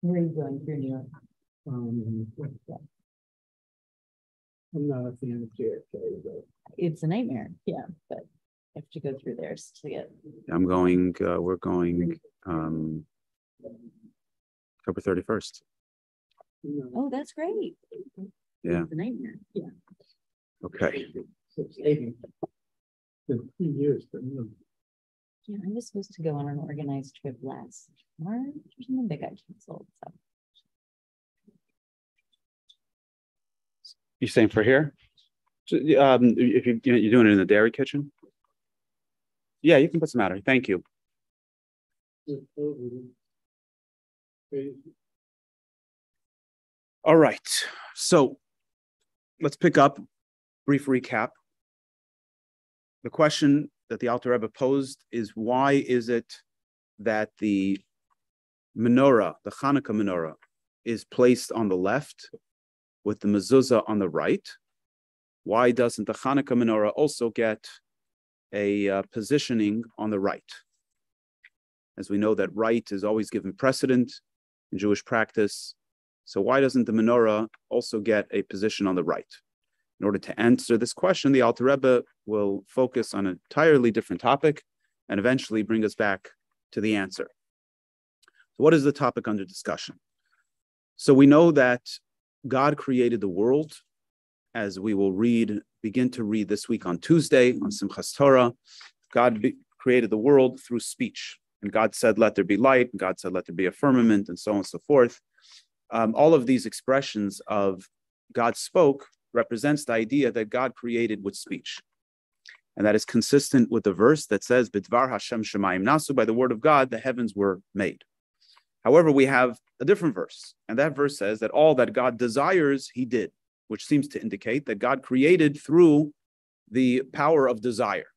Where are you going through New York? Yeah. I'm not a fan of JFK, but it's a nightmare. Yeah, but you have to go through there to get. I'm going. We're going October 31st. Oh, that's great. Yeah. It's a nightmare. Yeah. Okay. It's 80. It's been 3 years, but no. Yeah, I was supposed to go on an organized trip last March or something that got canceled. So. You saying for here? So, if you're doing it in the dairy kitchen? Yeah, you can put some out. Thank you. All right. So let's pick up. Brief recap. The question that the Alter Rebbe posed is, why is it that the menorah, the Chanukah menorah, is placed on the left with the mezuzah on the right? Why doesn't the Chanukah menorah also get a positioning on the right? As we know that right is always given precedent in Jewish practice. So why doesn't the menorah also get a position on the right? In order to answer this question, the Alter Rebbe will focus on an entirely different topic and eventually bring us back to the answer. So what is the topic under discussion? So we know that God created the world, as we will begin to read this week on Tuesday, on Simchas Torah. God created the world through speech. And God said, let there be light. And God said, let there be a firmament, and so on and so forth. All of these expressions of God spoke represents the idea that God created with speech. And that is consistent with the verse that says, B'dvar Hashem Shemayim Nasu, by the word of God, the heavens were made. However, we have a different verse. And that verse says that all that God desires, he did, which seems to indicate that God created through the power of desire.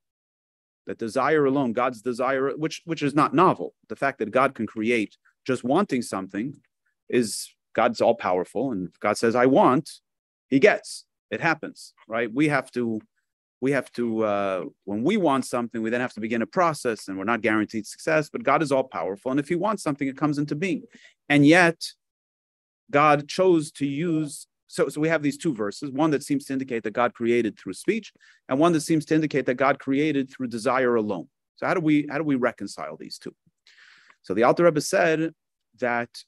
That desire alone, God's desire, which is not novel. The fact that God can create just wanting something is, God's all powerful. And if God says, I want, he gets. It happens, right? We have to, when we want something, we then have to begin a process, and we're not guaranteed success, but God is all powerful. And if he wants something, it comes into being. And yet, God chose to use, so we have these two verses, one that seems to indicate that God created through speech, and one that seems to indicate that God created through desire alone. So how do we reconcile these two? So the Alter Rebbe said that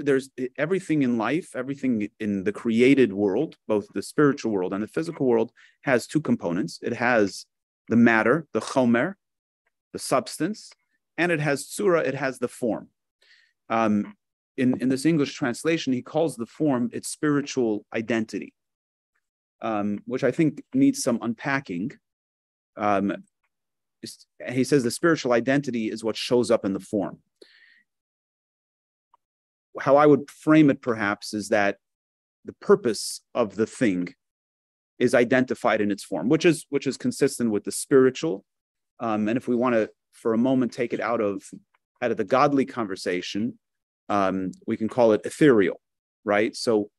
there's everything in life, everything in the created world, both the spiritual world and the physical world, has two components. It has the matter, the chomer, the substance, and it has tzura, it has the form. In this English translation, he calls the form its spiritual identity, which I think needs some unpacking. He says the spiritual identity is what shows up in the form. How I would frame it, perhaps, is that the purpose of the thing is identified in its form, which is consistent with the spiritual. And if we want to, for a moment, take it out of the godly conversation, we can call it ethereal, right? So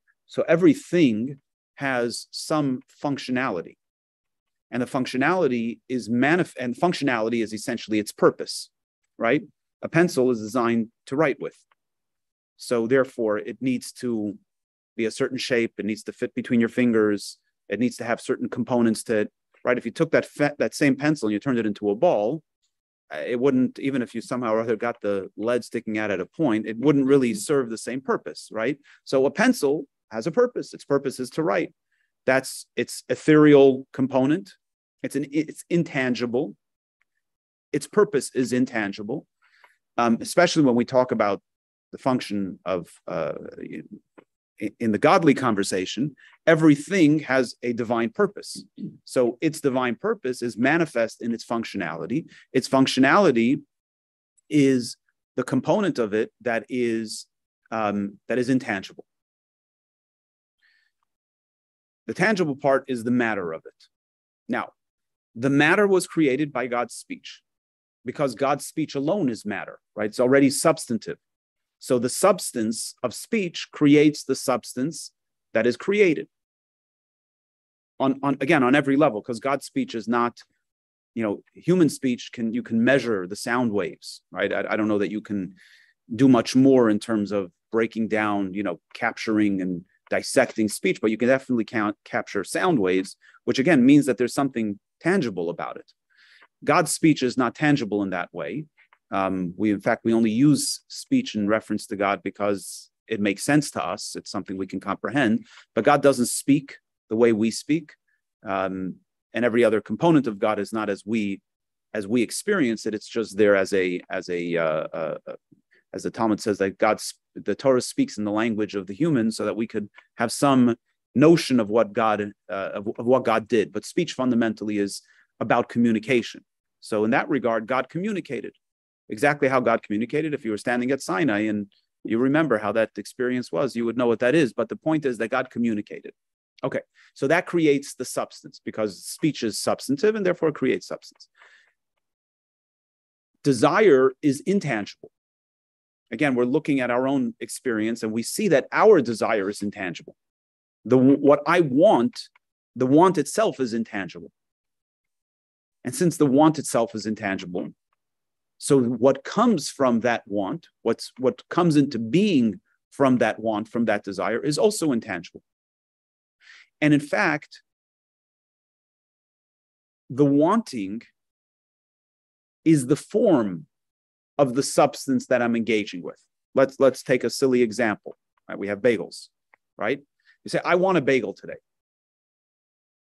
everything has some functionality, and the functionality is functionality is essentially its purpose, right? A pencil is designed to write with. So therefore, it needs to be a certain shape. It needs to fit between your fingers. It needs to have certain components to it, right? If you took that same pencil and you turned it into a ball, it wouldn't, even if you somehow or other got the lead sticking out at a point, it wouldn't really serve the same purpose, right? So a pencil has a purpose. Its purpose is to write. That's its ethereal component. It's intangible. Its purpose is intangible, especially when we talk about the function of, in the godly conversation, everything has a divine purpose. So its divine purpose is manifest in its functionality. Its functionality is the component of it that is intangible. The tangible part is the matter of it. Now, the matter was created by God's speech, because God's speech alone is matter, right? It's already substantive. So the substance of speech creates the substance that is created. On every level, because God's speech is not, human speech you can measure the sound waves, right? I don't know that you can do much more in terms of breaking down, capturing and dissecting speech, but you can definitely capture sound waves, which again means that there's something tangible about it. God's speech is not tangible in that way. We only use speech in reference to God because it makes sense to us. It's something we can comprehend, but God doesn't speak the way we speak. And every other component of God is not as we experience it. It's just there as the Talmud says, that the Torah speaks in the language of the human, so that we could have some notion of what God did. But speech fundamentally is about communication. So in that regard, God communicated exactly how God communicated. If you were standing at Sinai and you remember how that experience was, you would know what that is. But the point is that God communicated. Okay, so that creates the substance, because speech is substantive and therefore creates substance. Desire is intangible. Again, we're looking at our own experience and we see that our desire is intangible. What I want, the want itself is intangible. And since the want itself is intangible, so what comes from that want, what comes into being from that want, from that desire, is also intangible. And in fact, the wanting is the form of the substance that I'm engaging with. Let's take a silly example. Right? We have bagels, right? You say, I want a bagel today.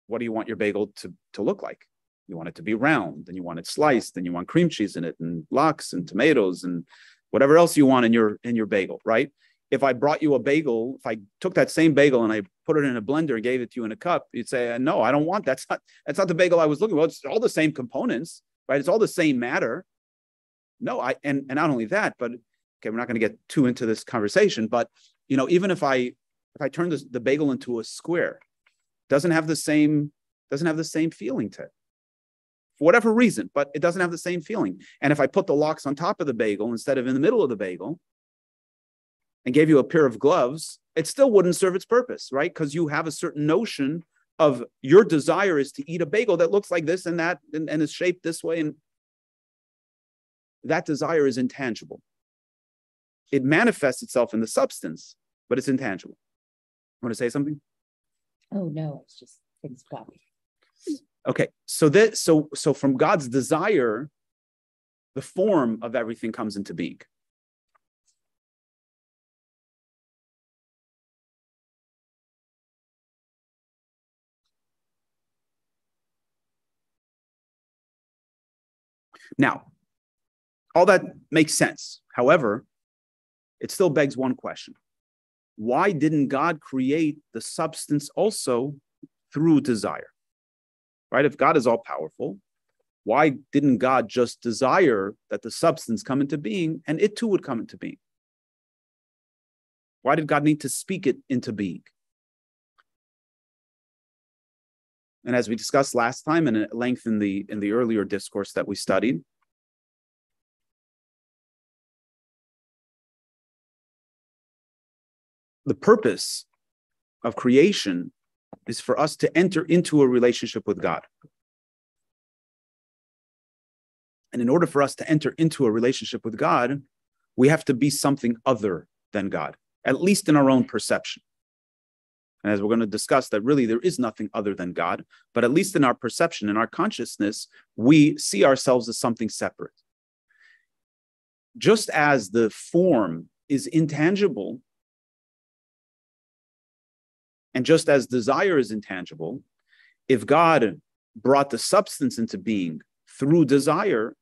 What do you want your bagel to look like? You want it to be round, and you want it sliced, and you want cream cheese in it, and lox and tomatoes, and whatever else you want in your bagel, right? If I brought you a bagel, if I took that same bagel and I put it in a blender and gave it to you in a cup, you'd say, no, I don't want that. That's not the bagel I was looking for. It's all the same components, right? It's all the same matter. No, and not only that, but okay, we're not going to get too into this conversation, but even if I turn the bagel into a square, doesn't have the same feeling to it. For whatever reason, but it doesn't have the same feeling. And if I put the lox on top of the bagel instead of in the middle of the bagel and gave you a pair of gloves, it still wouldn't serve its purpose, right? Because you have a certain notion of your desire is to eat a bagel that looks like this and that and is shaped this way. And that desire is intangible. It manifests itself in the substance, but it's intangible. Want to say something? Oh, no, it's just things pop. Okay, so from God's desire, the form of everything comes into being. Now, all that makes sense. However, it still begs one question. Why didn't God create the substance also through desire? Right? If God is all powerful, why didn't God just desire that the substance come into being and it too would come into being? Why did God need to speak it into being? And as we discussed last time and at length in the earlier discourse that we studied, the purpose of creation is for us to enter into a relationship with God. And in order for us to enter into a relationship with God, we have to be something other than God, at least in our own perception. And as we're going to discuss, that really there is nothing other than God, but at least in our perception, in our consciousness, we see ourselves as something separate. Just as the form is intangible, and just as desire is intangible, if God brought the substance into being through desire,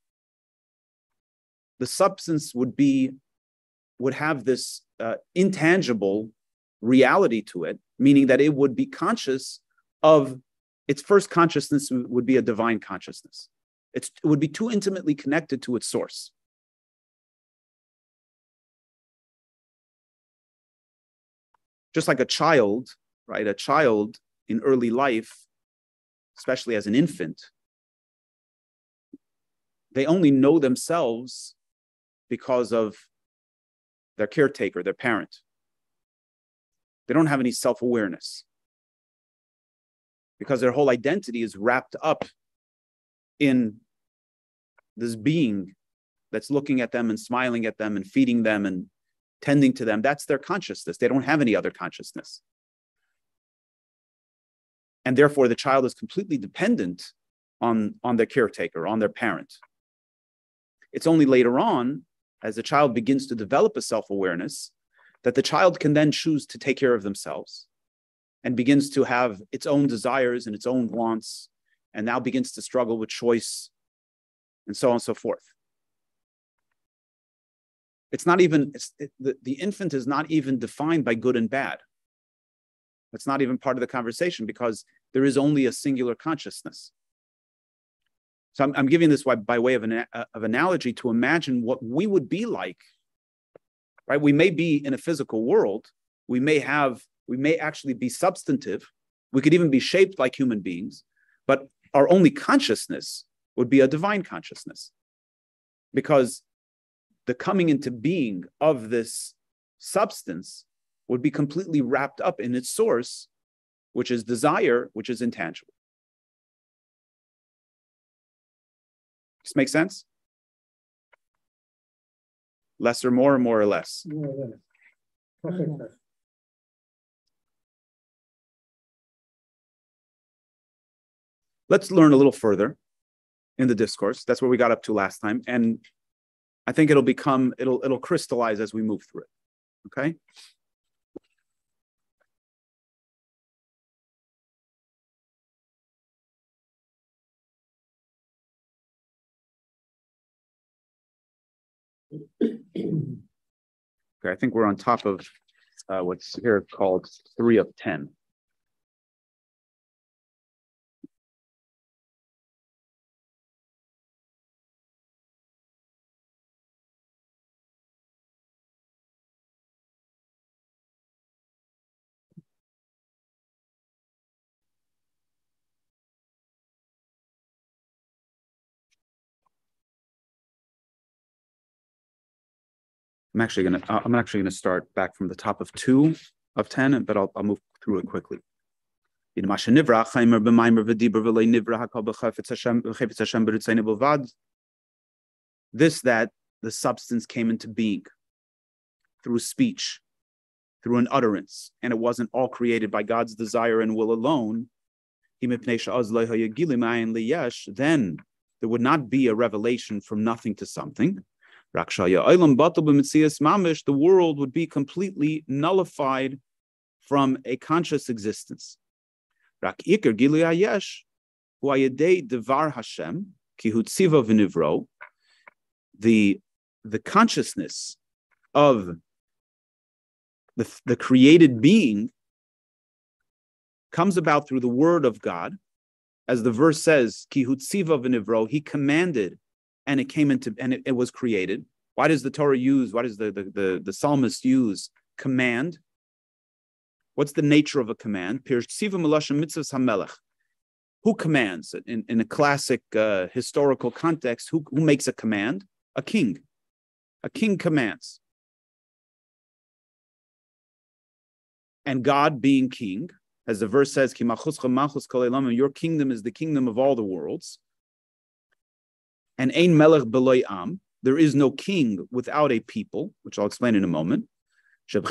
the substance would have this intangible reality to it, meaning that it would be conscious of its first consciousness would be a divine consciousness. It would be too intimately connected to its source. Just like a child, right? A child in early life, especially as an infant, they only know themselves because of their caretaker, their parent. They don't have any self-awareness because their whole identity is wrapped up in this being that's looking at them and smiling at them and feeding them and tending to them, that's their consciousness. They don't have any other consciousness. And therefore, the child is completely dependent on their caretaker, on their parent. It's only later on, as the child begins to develop a self-awareness, that the child can then choose to take care of themselves and begins to have its own desires and its own wants, and now begins to struggle with choice and so on and so forth. It's not even, the infant is not even defined by good and bad. That's not even part of the conversation, because there is only a singular consciousness. So I'm giving this by way of analogy to imagine what we would be like, right? We may be in a physical world. We may actually be substantive. We could even be shaped like human beings, but our only consciousness would be a divine consciousness, because the coming into being of this substance would be completely wrapped up in its source, which is desire, which is intangible. Does this make sense? Less or more or less? More or less. Perfect. Let's learn a little further in the discourse. That's where we got up to last time. And I think it'll crystallize as we move through it. Okay? Okay, I think we're on top of what's here called 3 of 10. I'm actually gonna start back from the top of 2 of 10, but I'll move through it quickly. This that the substance came into being through speech, through an utterance, and it wasn't all created by God's desire and will alone, then there would not be a revelation from nothing to something. The world would be completely nullified from a conscious existence. The consciousness of the created being comes about through the word of God. As the verse says, He commanded, and it came into, and it was created. Why does the Torah use, why does the psalmist use command? What's the nature of a command? Who commands? In a classic historical context, who makes a command? A king. A king commands. And God being king, as the verse says, your kingdom is the kingdom of all the worlds. And ein melech beloy am, there is no king without a people, which I'll explain in a moment. The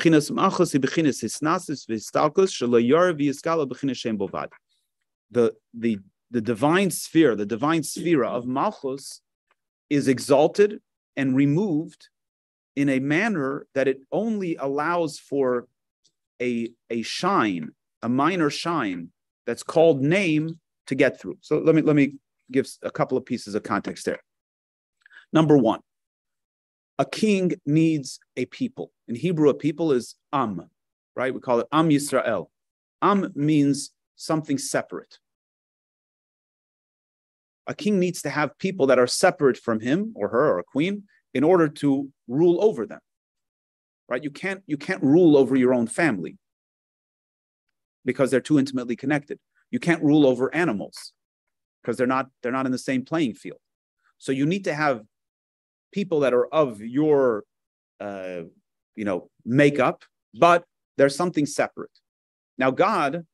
divine sphere, the divine sphere of Malchus is exalted and removed in a manner that it only allows for a shine, a minor shine that's called name to get through. So let me give a couple of pieces of context there. Number one, a king needs a people. In Hebrew, a people is Am, right? We call it Am Yisrael. Am means something separate. A king needs to have people that are separate from him or her or a queen in order to rule over them, right? You can't rule over your own family because they're too intimately connected. You can't rule over animals because they're not in the same playing field. So you need to have people that are of your makeup, but there's something separate. Now God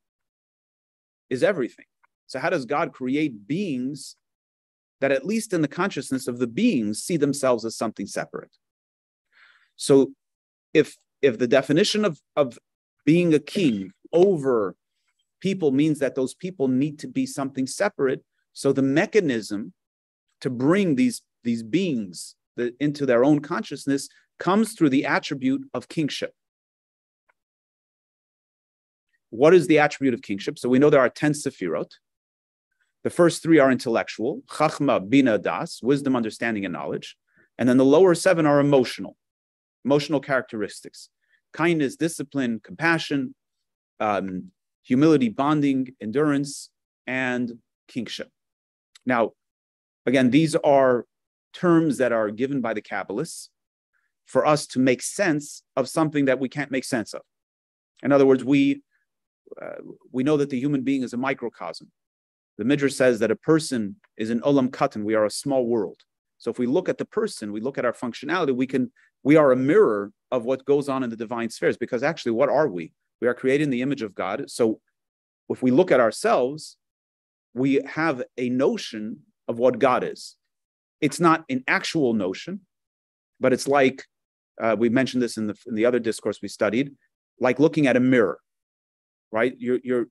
is everything. So how does God create beings that at least in the consciousness of the beings see themselves as something separate. So if the definition of being a king over people means that those people need to be something separate, so the mechanism to bring these beings into their own consciousness comes through the attribute of kingship. What is the attribute of kingship? So we know there are 10 sefirot. The first 3 are intellectual, chachma, bina, das, wisdom, understanding, and knowledge. And then the lower 7 are emotional characteristics: kindness, discipline, compassion, humility, bonding, endurance, and kingship. Now, again, these are terms that are given by the Kabbalists for us to make sense of something that we can't make sense of. In other words, we know that the human being is a microcosm. The Midrash says that a person is an olam katan. We are a small world. So if we look at the person, we look at our functionality, we are a mirror of what goes on in the divine spheres, because actually, what are we? We are created in the image of God. So if we look at ourselves, we have a notion of what God is. It's not an actual notion, but it's like, we mentioned this in the other discourse we studied, like looking at a mirror, right? You're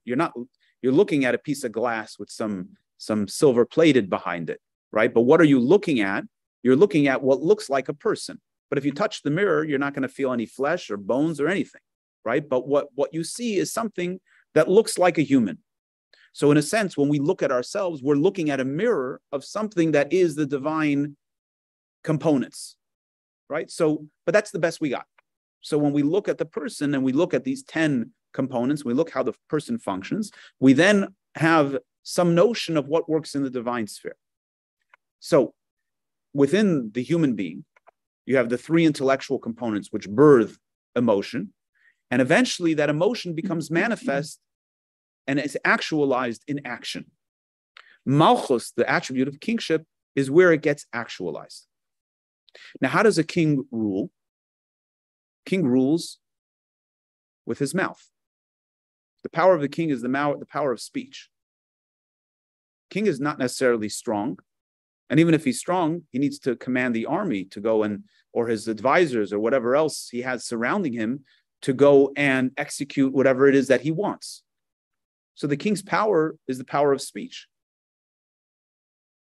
looking at a piece of glass with some silver plated behind it, right? But what are you looking at? You're looking at what looks like a person. But if you touch the mirror, you're not going to feel any flesh or bones or anything, right? But what you see is something that looks like a human. So in a sense, when we look at ourselves, we're looking at a mirror of something that is the divine components, right? So, but that's the best we got. So when we look at the person and we look at these 10 components, we look how the person functions, we then have some notion of what works in the divine sphere. So within the human being, you have the 3 intellectual components which birth emotion, and eventually that emotion becomes manifest and is actualized in action. Malchus, the attribute of kingship, is where it gets actualized. Now, how does a king rule? King rules with his mouth. The power of the king is the power of speech. King is not necessarily strong. And even if he's strong, he needs to command the army to go or his advisors or whatever else he has surrounding him to go and execute whatever it is that he wants. So the king's power is the power of speech,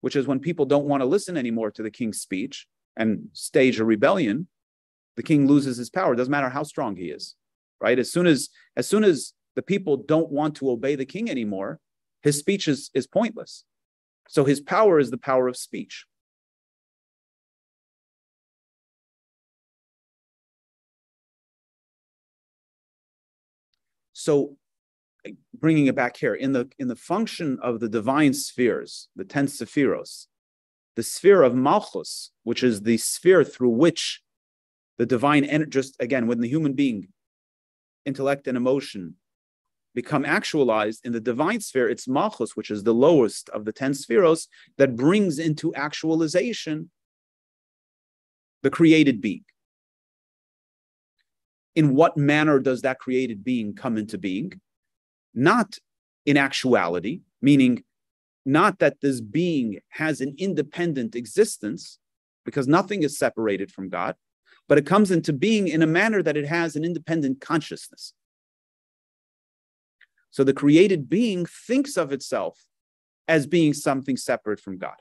which is when people don't want to listen anymore to the king's speech and stage a rebellion, the king loses his power. It doesn't matter how strong he is, right? As soon as the people don't want to obey the king anymore, his speech is pointless. So his power is the power of speech. So bringing it back here, in the function of the divine spheres, the 10 sephiros, the sphere of Malchus, which is the sphere through which the divine energy, just again, when the human being, intellect and emotion, become actualized in the divine sphere, it's Malchus, which is the lowest of the 10 spheros, that brings into actualization the created being. In what manner does that created being come into being? Not in actuality, meaning not that this being has an independent existence, because nothing is separated from God, but it comes into being in a manner that it has an independent consciousness. So the created being thinks of itself as being something separate from God.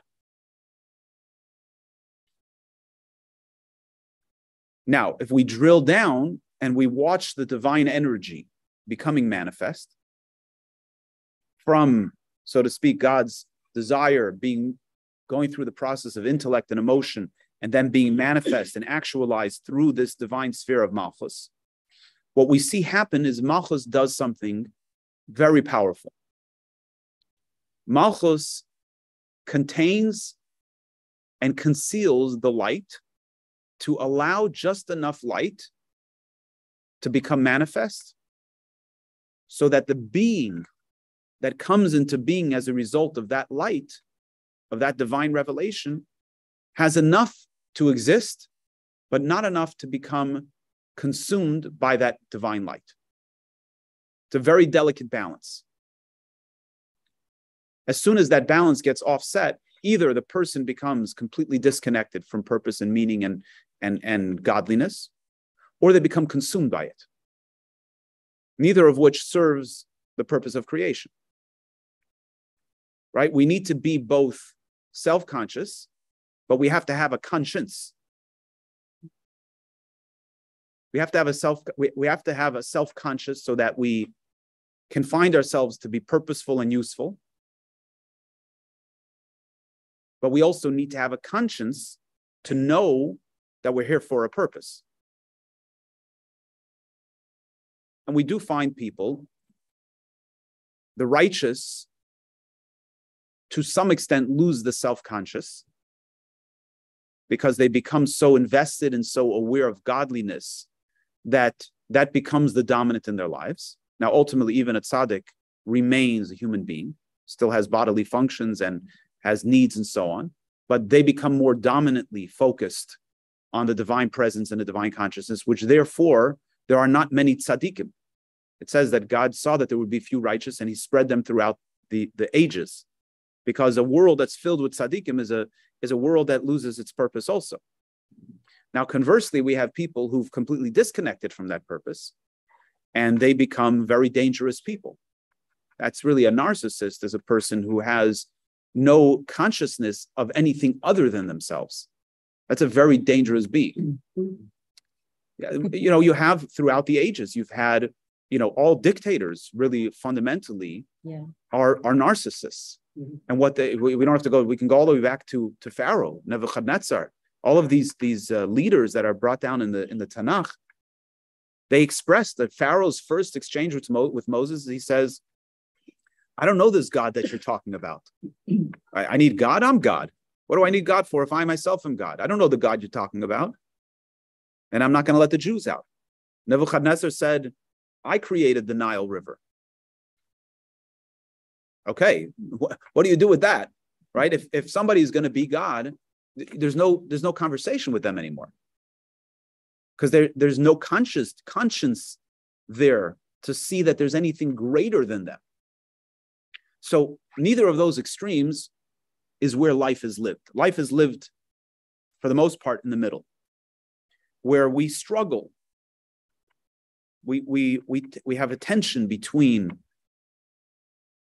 Now, if we drill down and we watch the divine energy becoming manifest from, so to speak, God's desire going through the process of intellect and emotion and then being manifest and actualized through this divine sphere of Malchus, what we see happen is Malchus does something very powerful. Malchus contains and conceals the light to allow just enough light to become manifest so that the being that comes into being as a result of that light, of that divine revelation, has enough to exist, but not enough to become consumed by that divine light. It's a very delicate balance. As soon as that balance gets offset, either the person becomes completely disconnected from purpose and meaning and godliness, or they become consumed by it, neither of which serves the purpose of creation. Right? We need to be both self-conscious, but we have to have a conscience. We have to have a self-conscious so that we can find ourselves to be purposeful and useful. But we also need to have a conscience to know that we're here for a purpose. And we do find people, the righteous, to some extent lose the self-conscious because they become so invested and so aware of godliness that becomes the dominant in their lives. Now, ultimately, even a tzaddik remains a human being, still has bodily functions and has needs and so on, but they become more dominantly focused on the divine presence and the divine consciousness, which therefore there are not many tzaddikim. It says that God saw that there would be few righteous and he spread them throughout the ages, because a world that's filled with tzaddikim is a world that loses its purpose also. Now, conversely, we have people who've completely disconnected from that purpose, and they become very dangerous people. That's really a narcissist, is a person who has no consciousness of anything other than themselves. That's a very dangerous being. You have throughout the ages, you've had, all dictators really fundamentally are narcissists. Mm-hmm. And we don't have to go, we can go all the way back to Pharaoh, Nebuchadnezzar. All of these leaders that are brought down in the Tanakh, they express that Pharaoh's first exchange with Moses, he says, I don't know this God that you're talking about. I need God, I'm God. What do I need God for if I myself am God? I don't know the God you're talking about. And I'm not going to let the Jews out. Nebuchadnezzar said, I created the Nile River. Okay, what do you do with that? Right? If somebody is going to be God, there's no conversation with them anymore, because there's no conscience there to see that there's anything greater than them. So neither of those extremes is where life is lived. Life is lived, for the most part, in the middle, where we struggle. We have a tension between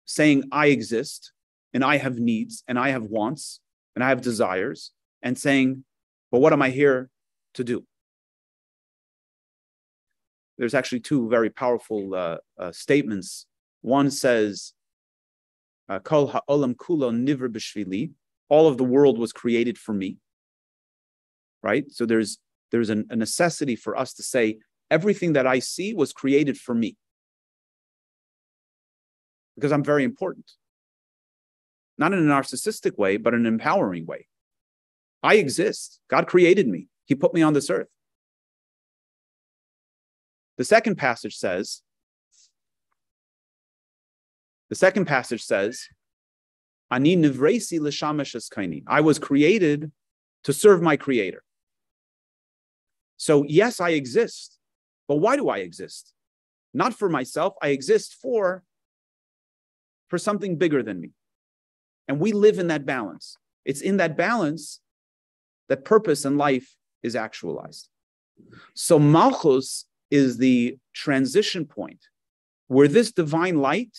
saying I exist and I have needs and I have wants and I have desires, and saying, but what am I here to do? There's actually two very powerful statements. One says, Kol ha'olam kulo nivra b'shvili, all of the world was created for me. Right? So there's a necessity for us to say, everything that I see was created for me, because I'm very important. Not in a narcissistic way, but in an empowering way. I exist. God created me. He put me on this earth. The second passage says, Ani nivresi l'shamash eskaini. I was created to serve my Creator. So yes, I exist. But why do I exist? Not for myself. I exist for something bigger than me. And we live in that balance. It's in that balance that purpose in life is actualized. So Malchus is the transition point where this divine light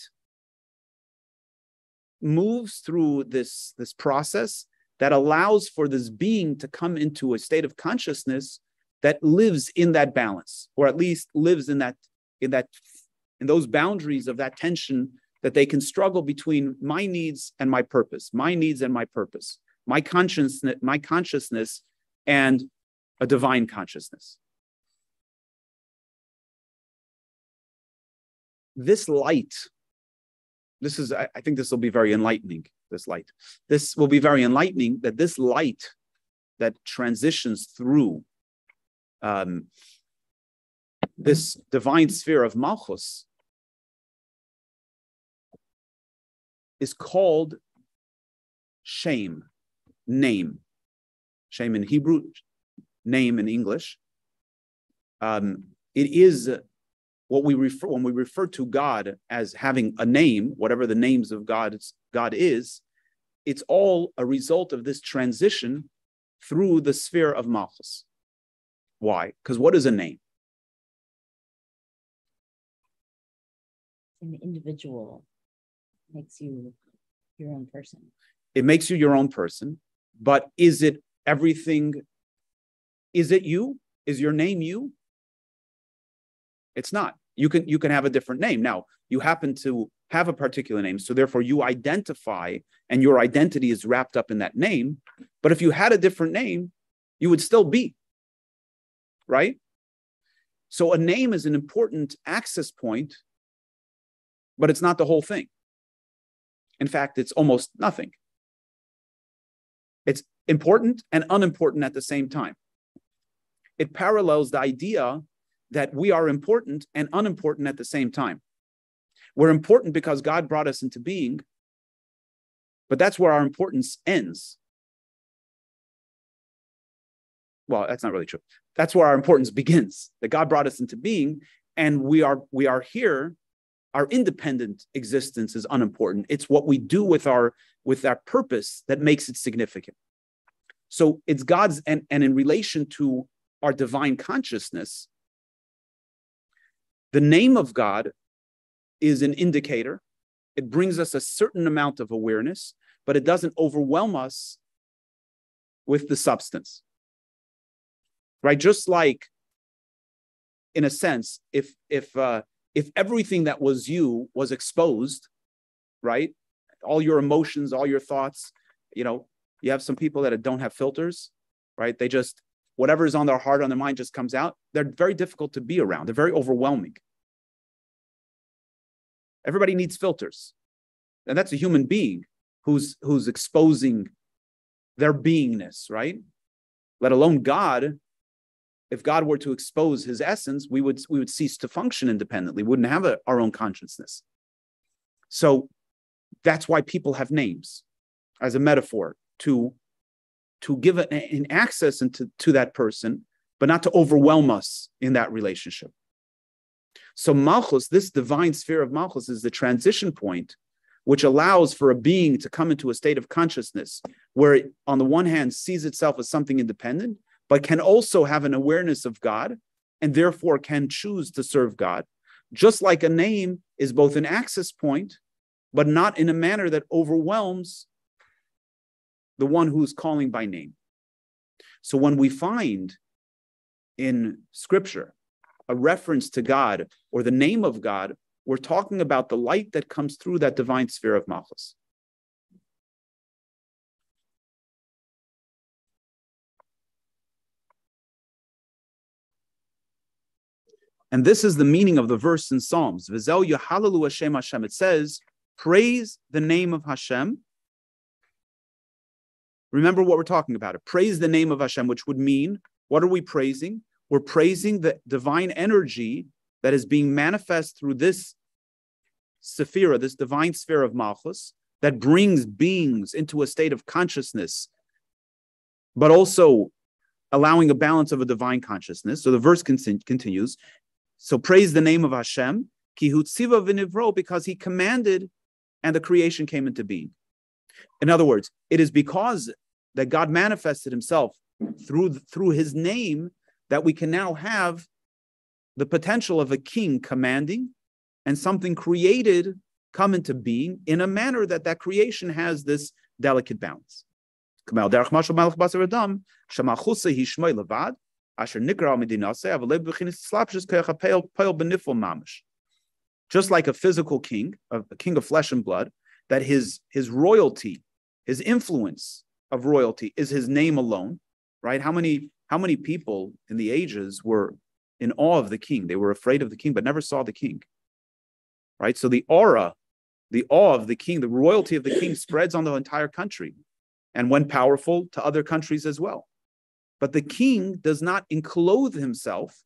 moves through this process that allows for this being to come into a state of consciousness that lives in that balance, or at least lives in those boundaries of that tension, that they can struggle between my needs and my purpose, my needs and my purpose, my consciousness and a divine consciousness. This light, I think this will be very enlightening, This will be very enlightening, that this light that transitions through this divine sphere of Malchus is called shame, name. Shame in Hebrew, name in English. It is what we refer, when we refer to God as having a name, whatever the names of God is, it's all a result of this transition through the sphere of Malchus. Why? Because what is a name? An individual makes you your own person. It makes you your own person, but is it everything? Is it you? Is your name you? It's not. You can have a different name. Now, you happen to have a particular name, so therefore you identify, and your identity is wrapped up in that name. But if you had a different name, you would still be, right? So a name is an important access point, but it's not the whole thing. In fact, it's almost nothing. It's important and unimportant at the same time. It parallels the idea that we are important and unimportant at the same time. We're important because God brought us into being, but that's where our importance ends. Well, that's not really true. That's where our importance begins, that God brought us into being, and we are here. Our independent existence is unimportant. It's what we do with our purpose that makes it significant. So it's God's, and in relation to our divine consciousness, the name of God is an indicator. It brings us a certain amount of awareness, but it doesn't overwhelm us with the substance. Right? Just like, in a sense, if everything that was you was exposed, right? All your emotions, all your thoughts, you have some people that don't have filters, right? They just, whatever is on their heart, on their mind just comes out. They're very difficult to be around. They're very overwhelming. Everybody needs filters. And that's a human being who's exposing their beingness, right? Let alone God. If God were to expose his essence, we would cease to function independently. We wouldn't have our own consciousness. So that's why people have names as a metaphor to give an access to that person, but not to overwhelm us in that relationship. So Malchus, this divine sphere of Malchus, is the transition point which allows for a being to come into a state of consciousness where it, on the one hand, sees itself as something independent, but can also have an awareness of God, and therefore can choose to serve God. Just like a name is both an access point, but not in a manner that overwhelms the one who's calling by name. So when we find in Scripture a reference to God or the name of God, we're talking about the light that comes through that divine sphere of Malchus. And this is the meaning of the verse in Psalms. V'zel yahalalu Hashem Hashem. It says, praise the name of Hashem. Remember what we're talking about. Praise the name of Hashem, which would mean, what are we praising? We're praising the divine energy that is being manifest through this sephira, this divine sphere of Malchus, that brings beings into a state of consciousness, but also allowing a balance of a divine consciousness. So the verse continues. So praise the name of Hashem, ki hu tziva v'nivro, because he commanded and the creation came into being. In other words, it is because that God manifested himself through his name that we can now have the potential of a king commanding and something created come into being in a manner that creation has this delicate balance. Just like a physical king, a king of flesh and blood, that his royalty, his influence of royalty is his name alone, right? How many people in the ages were in awe of the king? They were afraid of the king, but never saw the king, right? So the awe of the king, the royalty of the king spreads on the entire country, and when powerful, to other countries as well. But the king does not enclothe himself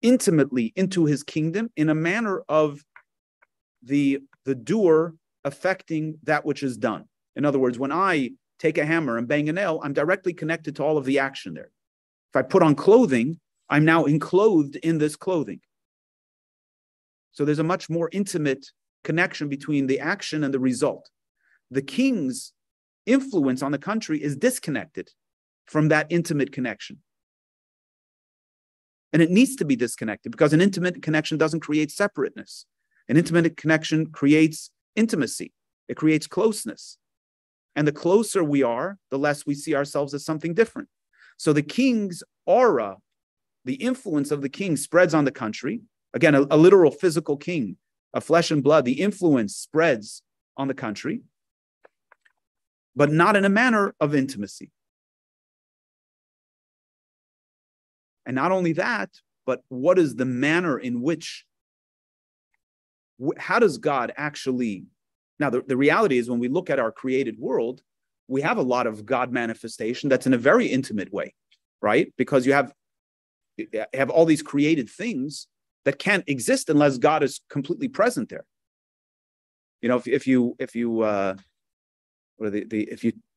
intimately into his kingdom in a manner of the doer affecting that which is done. In other words, when I take a hammer and bang a nail, I'm directly connected to all of the action there. If I put on clothing, I'm now enclosed in this clothing. So there's a much more intimate connection between the action and the result. the king's influence on the country is disconnected from that intimate connection. And it needs to be disconnected because an intimate connection doesn't create separateness. An intimate connection creates intimacy. It creates closeness. And the closer we are, the less we see ourselves as something different. So the king's aura, the influence of the king spreads on the country. Again, a literal physical king of flesh and blood, the influence spreads on the country, but not in a manner of intimacy. And not only that, but what is the manner in which, how does God actually, now the reality is when we look at our created world, we have a lot of God manifestation that's in a very intimate way, right? Because you have all these created things that can't exist unless God is completely present there. You know, if you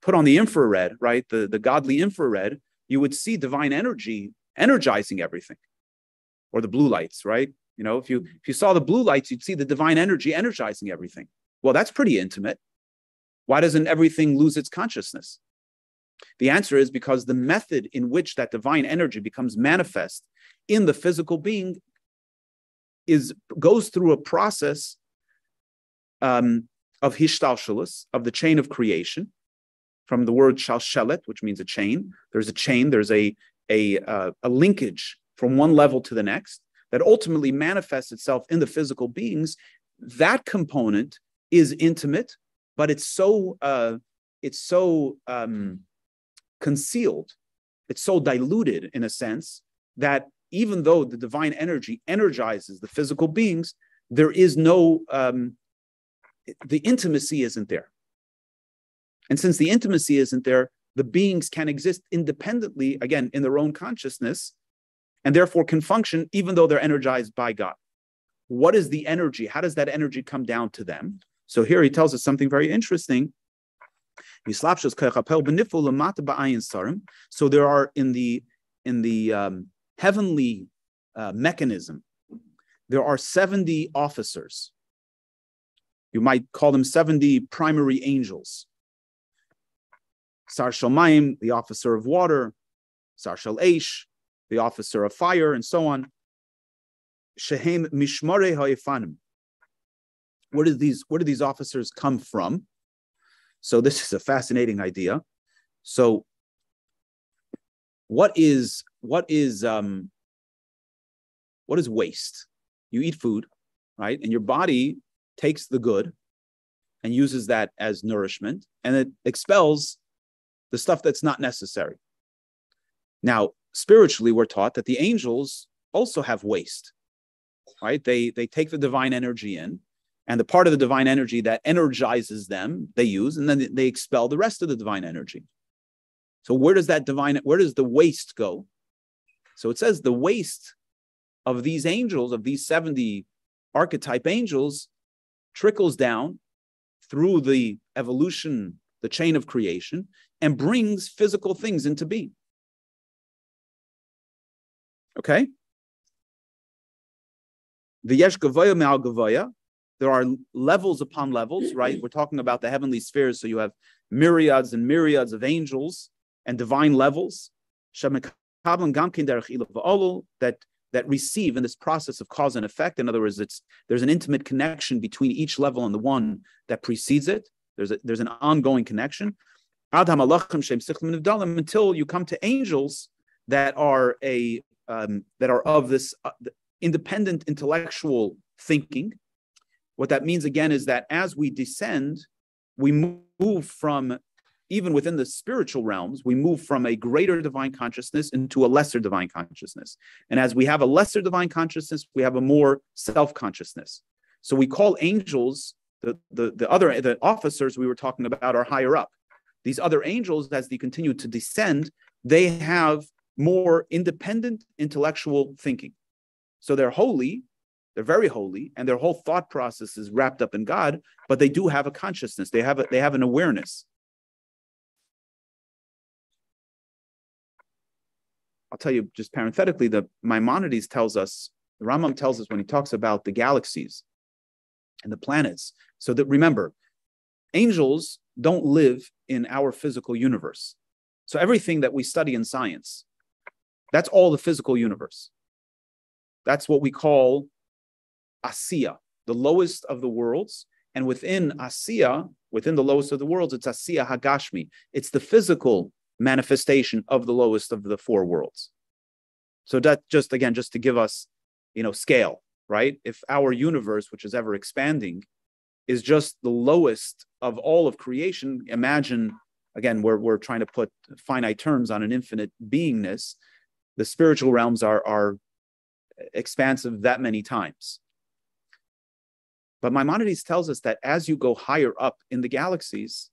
put on the infrared, right, the godly infrared, you would see divine energy energizing everything, or the blue lights, right? You know, if you saw the blue lights, you'd see the divine energy energizing everything. Well, that's pretty intimate. Why doesn't everything lose its consciousness? The answer is because the method in which that divine energy becomes manifest in the physical being goes through a process of hishtalshelus, of the chain of creation, from the word shalshelet, which means a chain. There's a chain, there's a linkage from one level to the next that ultimately manifests itself in the physical beings. That component is intimate, but it's so concealed, it's so diluted in a sense that even though the divine energy energizes the physical beings, there is no, the intimacy isn't there. And since the intimacy isn't there, the beings can exist independently, again, in their own consciousness, and therefore can function even though they're energized by God. What is the energy? How does that energy come down to them? So here he tells us something very interesting. So there are in the heavenly mechanism, there are 70 officers. You might call them 70 primary angels. Sar Shomayim, the officer of water, Sar Shel Eish, the officer of fire, and so on. Shehem Mishmarei Ha'efanim. Where do these officers come from? So this is a fascinating idea. So what is waste? You eat food, right? And your body takes the good and uses that as nourishment, and it expels the stuff that's not necessary. Now, spiritually, we're taught that the angels also have waste, right? They take the divine energy in, and the part of the divine energy that energizes them, they use, and then they expel the rest of the divine energy. So where does the waste go? So it says the waste of these angels, of these 70 archetype angels, trickles down through the evolution, the chain of creation, and brings physical things into being. Okay? The yesh gavoya me'al gavoya. There are levels upon levels, right? We're talking about the heavenly spheres, so you have myriads and myriads of angels and divine levels that receive in this process of cause and effect. In other words, there's an intimate connection between each level and the one that precedes it. There's an ongoing connection. Until you come to angels that are of this independent intellectual thinking. What that means again is that as we descend, we move from, even within the spiritual realms, we move from a greater divine consciousness into a lesser divine consciousness. And as we have a lesser divine consciousness, we have a more self-consciousness. So we call angels, the officers we were talking about are higher up. These other angels, as they continue to descend, they have more independent intellectual thinking. So they're holy, they're very holy, and their whole thought process is wrapped up in God, but they do have a consciousness, they have an awareness. I'll tell you just parenthetically, the Maimonides tells us, the Rambam tells us when he talks about the galaxies and the planets. So that remember, angels, don't live in our physical universe. So everything that we study in science, that's all the physical universe. That's what we call Asiya, the lowest of the worlds. And within Asiya, within the lowest of the worlds, it's Asiya Hagashmi. It's the physical manifestation of the lowest of the four worlds. So that just to give us, scale, right? If our universe, which is ever expanding, is just the lowest of all of creation, imagine, again, we're trying to put finite terms on an infinite beingness. The spiritual realms are expansive that many times. But Maimonides tells us that as you go higher up in the galaxies,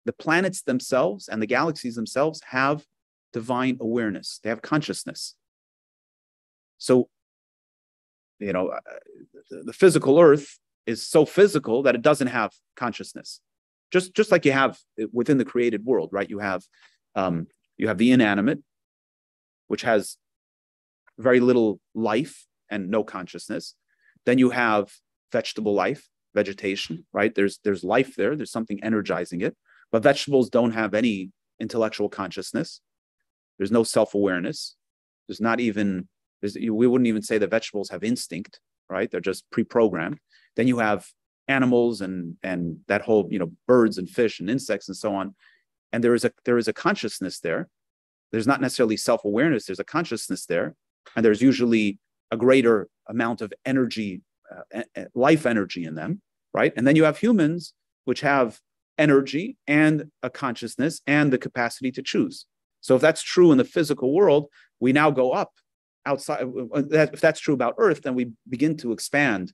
the planets themselves and the galaxies themselves have divine awareness. They have consciousness. So, the physical earth is so physical that it doesn't have consciousness. Just like you have within the created world, right? You have the inanimate, which has very little life and no consciousness. Then you have vegetable life, vegetation, right? There's life there. There's something energizing it. But vegetables don't have any intellectual consciousness. There's no self-awareness. We wouldn't even say that vegetables have instinct, right? They're just pre-programmed. Then you have animals and that whole, birds and fish and insects and so on. And there is a consciousness there. There's not necessarily self-awareness. There's a consciousness there. And there's usually a greater amount of energy, life energy in them, right? And then you have humans, which have energy and a consciousness and the capacity to choose. So if that's true in the physical world, we now go up outside. If that's true about Earth, then we begin to expand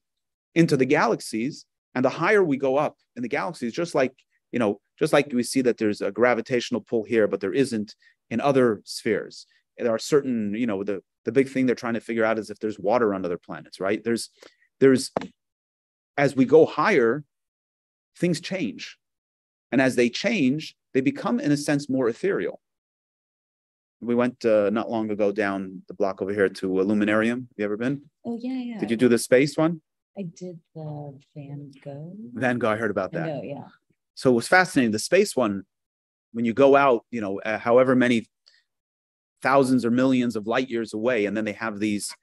into the galaxies. And the higher we go up in the galaxies, just like we see that there's a gravitational pull here, but there isn't in other spheres. There are certain, the big thing they're trying to figure out is if there's water on other planets, right? There's as we go higher, things change. And as they change, they become, in a sense, more ethereal. We went not long ago down the block over here to Illuminarium. Have you ever been? Oh, yeah. Did you do the space one? I did the Van Gogh. Van Gogh, I heard about that. Van Gogh, yeah. So it was fascinating. The space one, when you go out, however many thousands or millions of light years away, and then they have these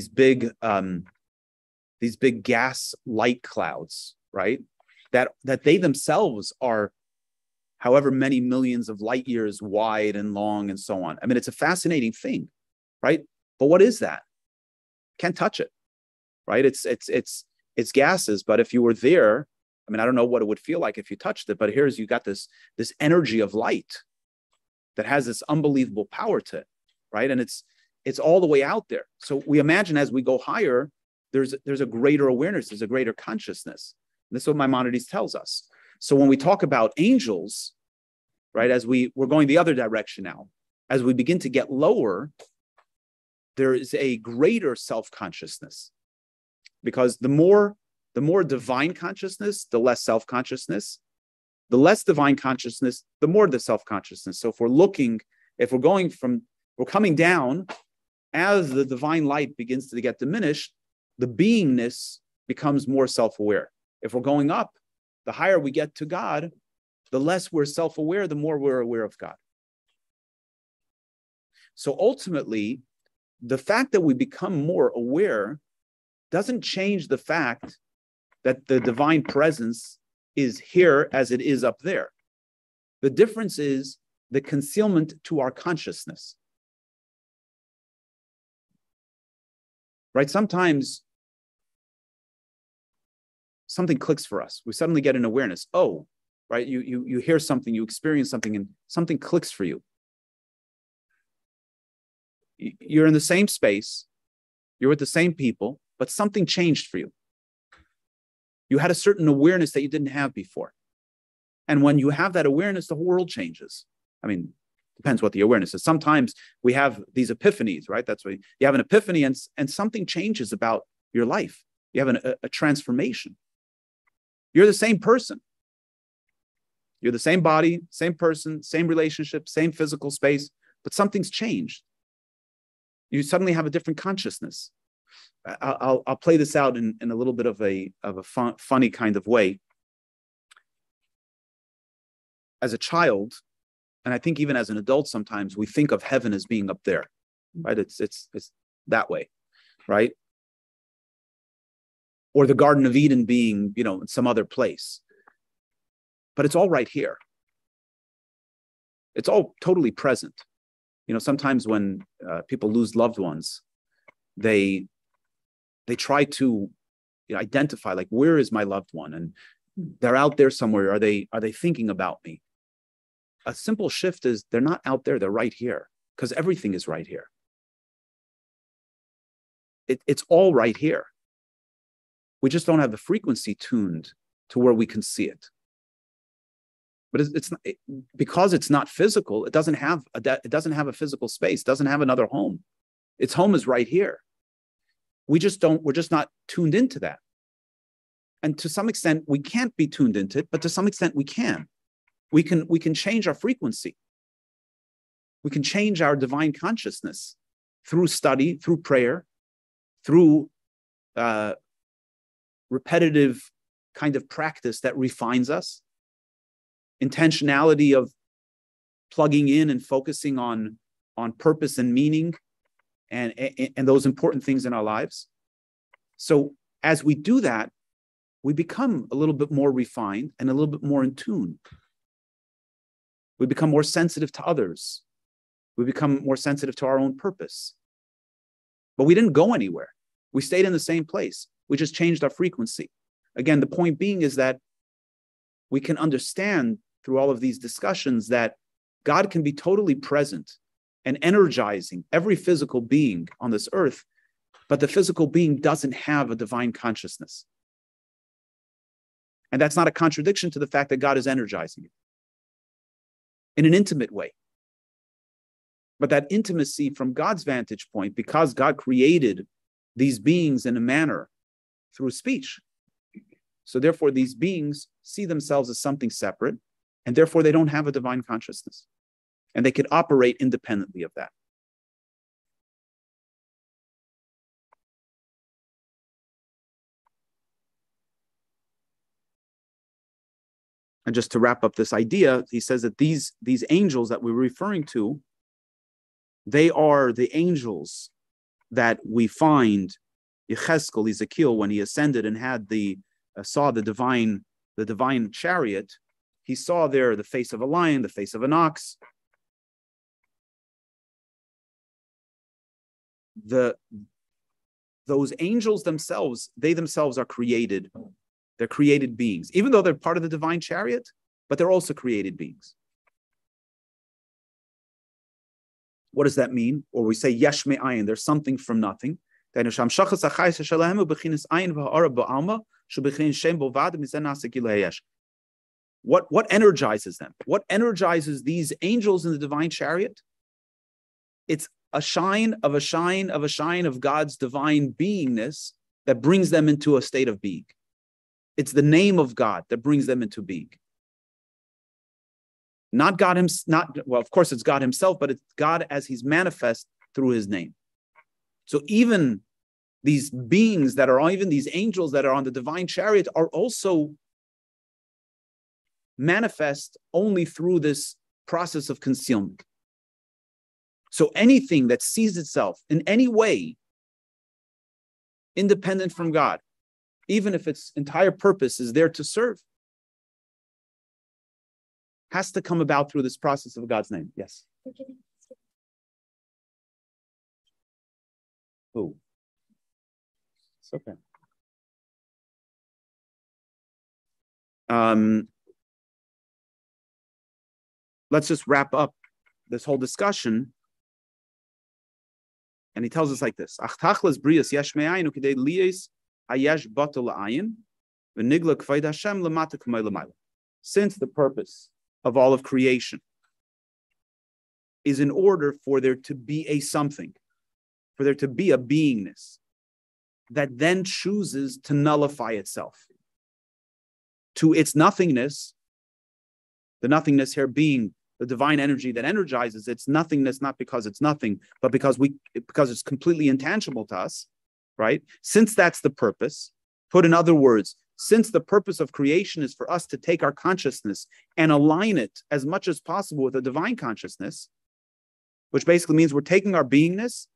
big gas light clouds, right? That they themselves are however many millions of light years wide and long and so on. I mean, it's a fascinating thing, right? But what is that? Can't touch it, right? It's gases, but if you were there, I mean, I don't know what it would feel like if you touched it, but you got this energy of light that has this unbelievable power to it, right? And it's all the way out there. So we imagine as we go higher, there's a greater awareness, there's a greater consciousness. And this is what Maimonides tells us. So when we talk about angels, right, as we're going the other direction now, as we begin to get lower, there is a greater self-consciousness, because the more divine consciousness, the less self-consciousness. The less divine consciousness, the more the self-consciousness. So we're coming down, as the divine light begins to get diminished, the beingness becomes more self-aware. If we're going up, the higher we get to God, the less we're self-aware, the more we're aware of God. So ultimately, the fact that we become more aware doesn't change the fact that the divine presence is here as it is up there. The difference is the concealment to our consciousness. Right? Sometimes something clicks for us. We suddenly get an awareness. Oh, right? You hear something, you experience something, and something clicks for you. You're in the same space, you're with the same people, but something changed for you. You had a certain awareness that you didn't have before. And when you have that awareness, the whole world changes. I mean, depends what the awareness is. Sometimes we have these epiphanies, right? That's why you have an epiphany and something changes about your life. You have a transformation. You're the same person. You're the same body, same person, same relationship, same physical space, but something's changed. You suddenly have a different consciousness. I'll play this out in a little bit of a funny kind of way. as a child, and I think even as an adult, sometimes we think of heaven as being up there, right? It's that way, right? Or the Garden of Eden being, in some other place. But it's all right here. It's all totally present. Sometimes when people lose loved ones, they try to identify, like, where is my loved one? And they're out there somewhere. Are they thinking about me? A simple shift is they're not out there, they're right here, because everything is right here. It's all right here. We just don't have the frequency tuned to where we can see it. But because it's not physical, it doesn't have a physical space, doesn't have another home. Its home is right here. We're just not tuned into that. And to some extent, we can't be tuned into it, but to some extent we can. We can change our frequency. We can change our divine consciousness through study, through prayer, through repetitive kind of practice that refines us, intentionality of plugging in and focusing on purpose and meaning and those important things in our lives. So as we do that, we become a little bit more refined and a little bit more in tune. We become more sensitive to others. We become more sensitive to our own purpose. But we didn't go anywhere. We stayed in the same place. We just changed our frequency. Again, the point being is that we can understand through all of these discussions that God can be totally present and energizing every physical being on this earth, but the physical being doesn't have a divine consciousness. And that's not a contradiction to the fact that God is energizing it in an intimate way. But that intimacy from God's vantage point, because God created these beings in a manner through speech. So therefore, these beings see themselves as something separate, and therefore they don't have a divine consciousness. And they could operate independently of that. And just to wrap up this idea, he says that these angels that we're referring to, they are the angels that we find Yechezkel, Ezekiel, when he ascended and had saw the divine chariot. He saw there the face of a lion, the face of an ox. Those angels themselves, they themselves are created. They're created beings, even though they're part of the divine chariot, but they're also created beings. What does that mean? Or we say yesh me'ayin, there's something from nothing. What energizes them? What energizes these angels in the divine chariot? It's a shine of God's divine beingness that brings them into a state of being. It's the name of God that brings them into being. Not God himself, well, of course it's God himself, but it's God as he's manifest through his name. So even these beings even these angels that are on the divine chariot are also manifest only through this process of concealment. So anything that sees itself in any way independent from God, even if its entire purpose is there to serve, has to come about through this process of God's name. Yes. Who? It's okay. Let's just wrap up this whole discussion. And he tells us like this. Since the purpose of all of creation is in order for there to be a something, for there to be a beingness that then chooses to nullify itself to its nothingness, the nothingness here being the divine energy that energizes its nothingness, not because it's nothing, but because it's completely intangible to us, right? Since that's the purpose, put in other words, since the purpose of creation is for us to take our consciousness and align it as much as possible with a divine consciousness, which basically means we're taking our beingness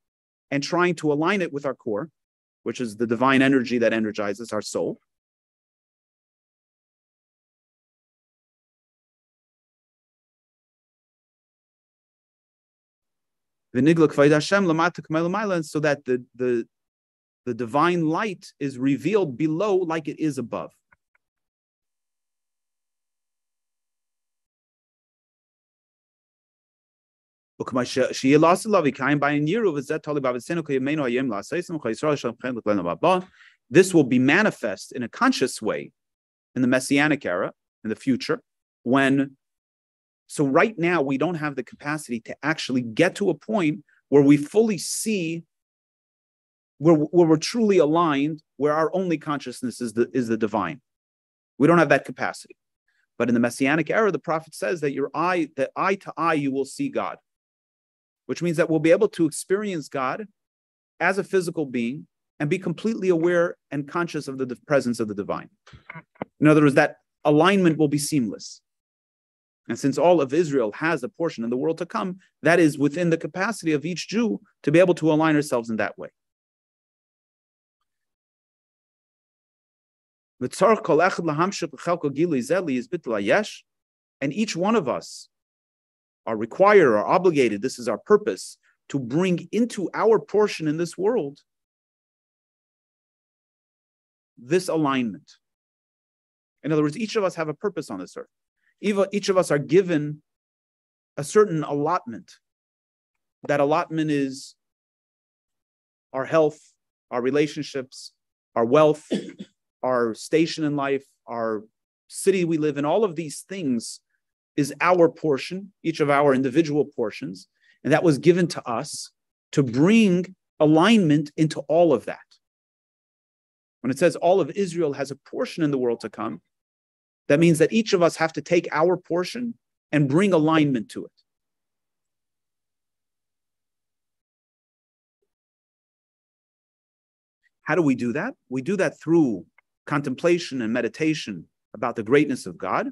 and trying to align it with our core, which is the divine energy that energizes our soul. And so that the divine light is revealed below like it is above. This will be manifest in a conscious way in the Messianic era, in the future, so right now we don't have the capacity to actually get to a point where we fully see, where we're truly aligned, where our only consciousness is the divine. We don't have that capacity. But in the Messianic era, the prophet says that eye to eye, you will see God, which means that we'll be able to experience God as a physical being and be completely aware and conscious of the presence of the divine. In other words, that alignment will be seamless. And since all of Israel has a portion in the world to come, that is within the capacity of each Jew to be able to align ourselves in that way. And each one of us are required or obligated, this is our purpose, to bring into our portion in this world this alignment. In other words, each of us have a purpose on this earth. Each of us are given a certain allotment. That allotment is our health, our relationships, our wealth, our station in life, our city we live in. All of these things is our portion, each of our individual portions. And that was given to us to bring alignment into all of that. When it says all of Israel has a portion in the world to come, that means that each of us have to take our portion and bring alignment to it. How do we do that? We do that through contemplation and meditation about the greatness of God.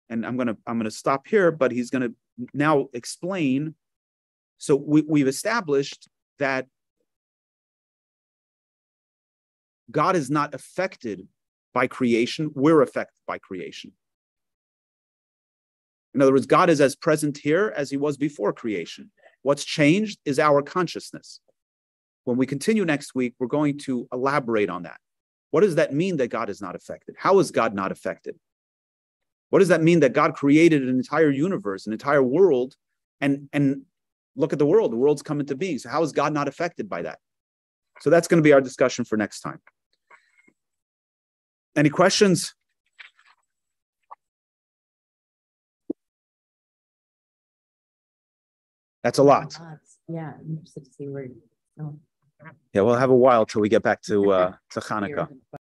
And I'm gonna stop here, but he's gonna now explain. So we've established that God is not affected by creation, we're affected by creation. In other words, God is as present here as he was before creation. What's changed is our consciousness. When we continue next week, we're going to elaborate on that. What does that mean that God is not affected? How is God not affected? What does that mean that God created an entire universe, an entire world, and look at the world's come into being. So how is God not affected by that? So that's going to be our discussion for next time. Any questions? That's a lot. Yeah, I'm interested to see where. Yeah, we'll have a while till we get back to Chanukah.